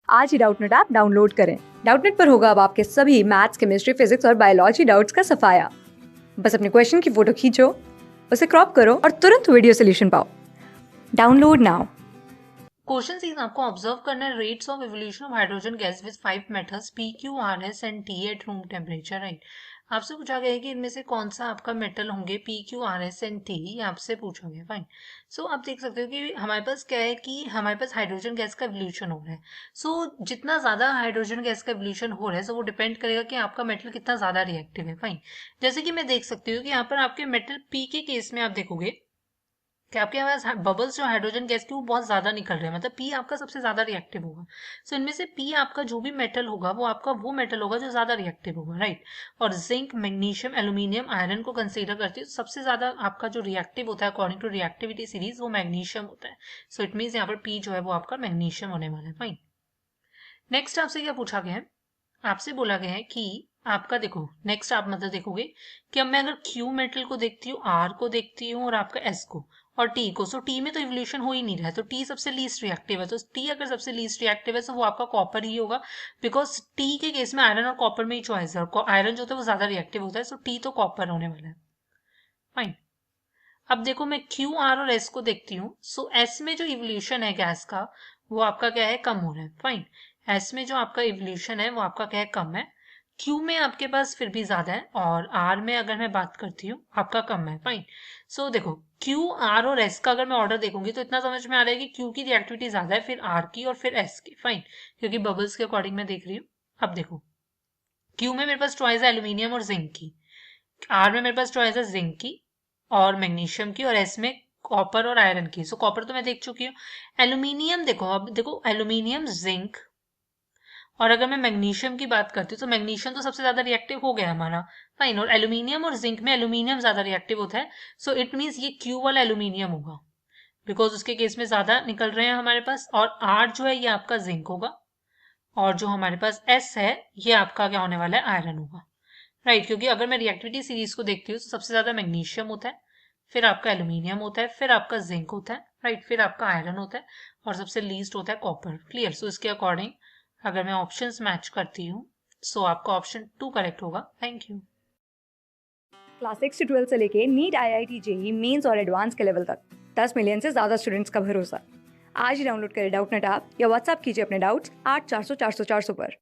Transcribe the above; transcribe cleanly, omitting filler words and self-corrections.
आज ही Doubtnut app download करें। Doubtnut पर होगा अब आपके सभी मैथ्स, केमिस्ट्री, फिजिक्स और बायोलॉजी डाउट्स का सफाया। बस अपने क्वेश्चन की फोटो खींचो, उसे क्रॉप करो और तुरंत वीडियो सोल्यूशन पाओ। Download now. क्वेश्चन सीन आपको ऑब्जर्व करना है rates of evolution of hydrogen gas with 5 metals P Q R S and T at room temperature. Right, आपसे पूछा गया है कि इनमें से कौन सा आपका मेटल होंगे P Q R S and T, ये आपसे पूछा गया। फाइन। सो आप देख सकते हो कि हमारे पास क्या है कि हमारे पास हाइड्रोजन गैस का एवोल्यूशन हो रहा है। सो जितना ज्यादा हाइड्रोजन गैस का एवोल्यूशन हो रहा है, सो वो डिपेंड करेगा कि आपका मेटल कितना ज्यादा रिएक्टिव है। फाइन। जैसे कि मैं देख सकती हूँ कि यहाँ पर आपके मेटल पी के केस में आप देखोगे कि आपके पास बबल्स जो हाइड्रोजन गैस के वो बहुत ज्यादा निकल रहे हैं, मतलब पी आपका सबसे ज्यादा रिएक्टिव होगा। सो इनमें से पी आपका जो भी मेटल होगा वो आपका वो मेटल होगा जो ज्यादा रिएक्टिव होगा। राइट। और जिंक, मैग्नीशियम, एल्यूमिनियम, आयरन को कंसीडर करते हैं, सबसे ज्यादा आपका जो रिएक्टिव होता है अकॉर्डिंग टू रिएक्टिविटी सीरीज वो मैग्नीशियम होता है। सो इट मीन्स यहाँ पर पी जो है वो आपका मैग्नीशियम होने वाला है। फाइन। नेक्स्ट आपसे क्या पूछा गया है, आपसे बोला गया है कि आपका देखो नेक्स्ट आप मतलब देखोगे कि अब मैं अगर क्यू मेटल को देखती हूँ, आर को देखती हूँ और आपका एस को और टी को, सो टी में तो इवोल्यूशन हो ही नहीं रहा है, तो टी सबसे लीस्ट रिएक्टिव है। तो टी अगर सबसे लीस्ट रिएक्टिव है तो वो आपका कॉपर ही होगा, बिकॉज टी के केस में आयरन और कॉपर में ही चॉइस है, और आयरन जो होता है वो ज्यादा रिएक्टिव होता है, सो टी तो कॉपर होने वाला है। फाइन। अब देखो मैं क्यू आर और एस को देखती हूँ, सो एस में जो इवोल्यूशन है गैस का वो आपका क्या है, कम हो रहा है। फाइन। एस में जो आपका इवोल्यूशन है वो आपका क्या है, कम है। क्यू में आपके पास फिर भी ज्यादा है, और आर में अगर मैं बात करती हूँ आपका कम है। फाइन। सो देखो क्यू आर और एस का अगर मैं ऑर्डर देखूंगी तो इतना समझ में आ रहा है कि क्यू की रिएक्टिविटी ज्यादा है, फिर आर की और फिर एस की। फाइन। क्योंकि बबल्स के अकॉर्डिंग मैं देख रही हूँ। अब देखो क्यू में मेरे पास चॉइस है एल्यूमिनियम और जिंक की, आर में मेरे पास चॉइस है जिंक की और मैग्नीशियम की, और एस में कॉपर और आयरन की। सो कॉपर तो मैं देख चुकी हूँ। एल्यूमिनियम देखो, अब देखो एल्यूमिनियम, जिंक और अगर मैं मैग्नीशियम की बात करती हूँ तो मैग्नीशियम तो सबसे ज्यादा रिएक्टिव हो गया हमारा। फाइन। और एल्यूमिनियम और जिंक में एल्यूमिनियम ज्यादा रिएक्टिव होता है, सो इट मीन्स ये क्यू वाला एल्यूमिनियम होगा, बिकॉज उसके केस में ज्यादा निकल रहे हैं हमारे पास। और आर जो है ये आपका जिंक होगा, और जो हमारे पास एस है ये आपका क्या होने वाला है, आयरन होगा। राइट। क्योंकि अगर मैं रिएक्टिविटी सीरीज को देखती हूँ तो सबसे ज्यादा मैग्नीशियम होता है, फिर आपका एल्यूमिनियम होता है, फिर आपका जिंक होता है, राइट, फिर आपका आयरन होता है, और सबसे लीस्ट होता है कॉपर। क्लियर। सो इसके अकॉर्डिंग अगर मैं ऑप्शंस मैच करती हूँ सो आपका ऑप्शन 2 करेक्ट होगा। Thank you. क्लास 6 से 12 से लेके नीट, IIT, JEE मेंस और एडवांस के लेवल तक 10 मिलियन से ज्यादा स्टूडेंट्स का भरोसा। आज ही डाउनलोड करें डाउटनेट ऐप या व्हाट्सएप कीजिए अपने डाउट्स 8400 400 400 पर।